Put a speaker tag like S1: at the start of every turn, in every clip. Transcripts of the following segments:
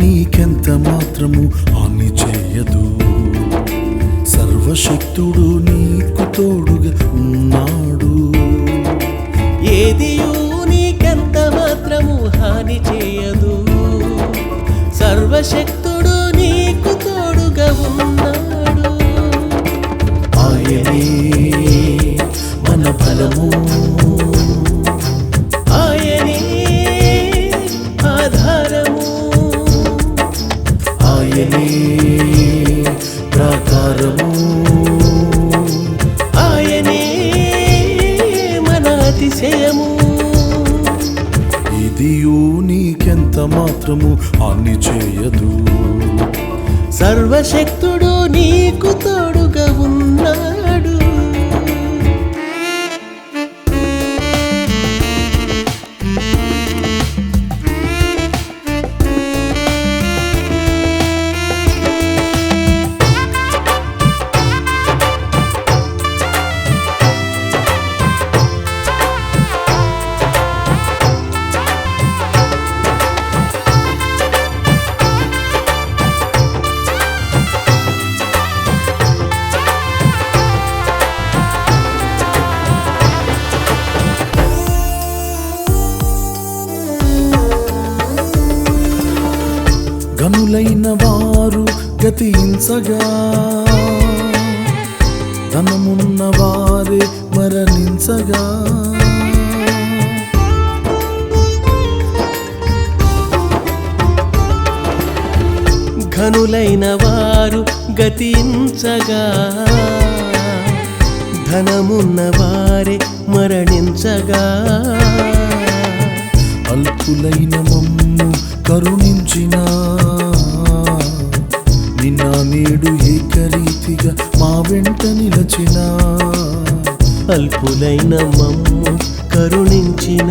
S1: నీకెంత మాత్రము హాని చేయదు. సర్వశక్తుడు నీకు తోడుగా ఉన్నాడు.
S2: ఏదియు నీకెంత మాత్రము హాని చేయదు. సర్వశక్తుడు నీకు తోడుగా ఉన్నాడు.
S1: ఆయనే మన బలము,
S2: ఆయనే ఆధారము,
S1: ఆయనే ప్రాకారము,
S2: ఆయనే మన అతిశయము.
S1: ఇదియు నీకెంత మాత్రము హాని చేయదు.
S2: సర్వశక్తుడు నీకు తోడుగా ఉన్నాడు.
S1: గనులైన వారు గతించగా, ధనమున్న వారే మరణించగా,
S2: ఘనులైన వారు గతించగా, ధనమున్న వారే మరణించగా,
S1: అల్పులైన మమ్ము కరుణించిన నిన్న నేడు ఏకరీతిగా మా వెంట నిలచిన.
S2: అల్పులైన మమ్ము కరుణించిన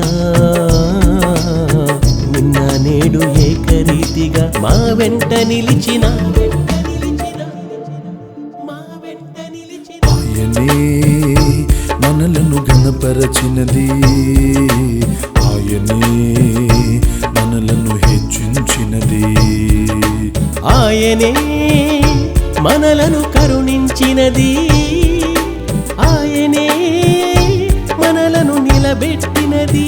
S2: నిన్న నేడు ఏకరీతిగా మా వెంట నిలిచిన.
S1: ఆయనే మనలను ఘనపరచినది, ఆయనే మనలను హెచ్చించినది.
S2: ఆయనే మనలను కరుణించినది, ఆయనే మనలను నిలబెట్టినది.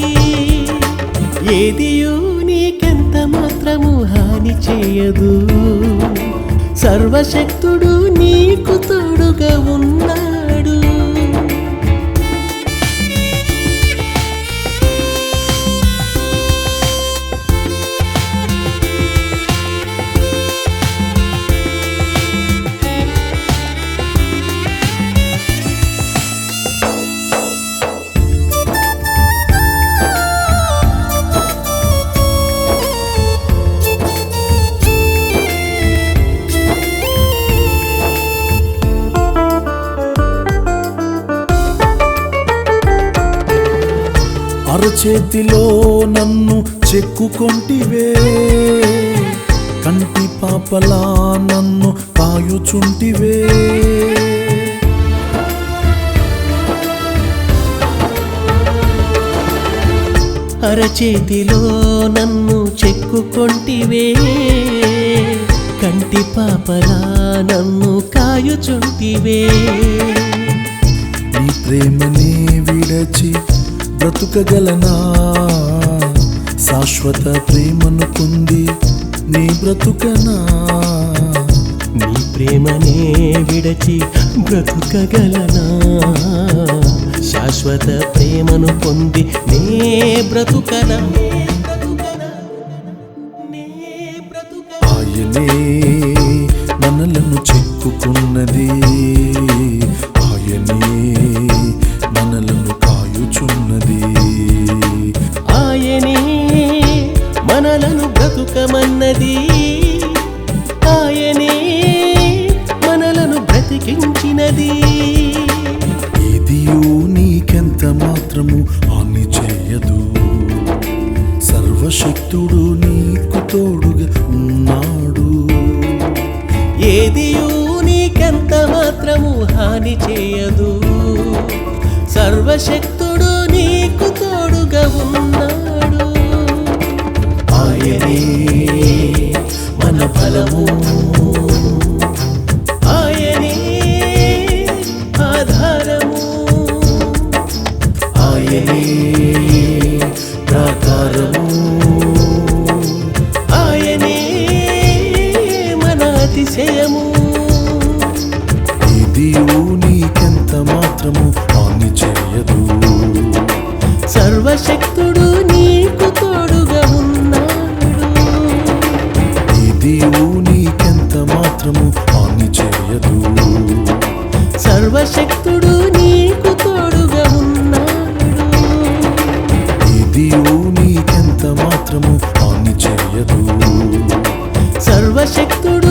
S2: ఏదియు నీకెంత మాత్రము హాని చేయదు. సర్వశక్తుడు నీకు తోడుగా ఉన్నాడు.
S1: అరచేతిలో నన్ను చెక్కుకొంటివే, కంటి పాపలా నన్ను కాయుచుంటివే.
S2: అరచేతిలో నన్ను చెక్కుకొంటివే, కంటి పాపలా నన్ను కాయుచుంటివే.
S1: నీ ప్రేమనే విడచి బ్రతుకగలనా, శాశ్వత ప్రేమను పొంది నీ బ్రతుకనా.
S2: నీ ప్రేమనే విడచి బ్రతుకగలనా, శాశ్వత ప్రేమను పొంది నే బ్రతుకనా.
S1: ఆయనే మనలను చెక్కుకున్నది, ఆయనే మనలను కాయుచున్నది.
S2: ఆయనే మనలను బ్రతుకమన్నది, ఆయనే మనలను బ్రతికించినది.
S1: ఇదియు నీకెంత మాత్రము హాని చేయదు. సర్వశక్తుడు నీకు తోడుగా ఉన్నాడు.
S2: ఏదియు నీకెంత మాత్రము హాని చేయదు. సర్వశక్తుడు నీకు తోడుగా ఉన్నాడు.
S1: ఆయనే
S2: కాలము ఆయనే ఆధారము ఆయనే ప్రాకారము ఆయనే మన అతిశయము
S1: ఇది నీకెంత మాత్రము హాని చేయదు
S2: సర్వశక్తుడు నీకు తోడుగా ఉన్నాడు
S1: ఇది నీకెంత మాత్రము హాని చేయదు
S2: సర్వశక్తుడు నీకు తోడుగా ఉన్నాడు
S1: ఇది నీకెంత మాత్రము హాని చేయదు
S2: సర్వశక్తుడు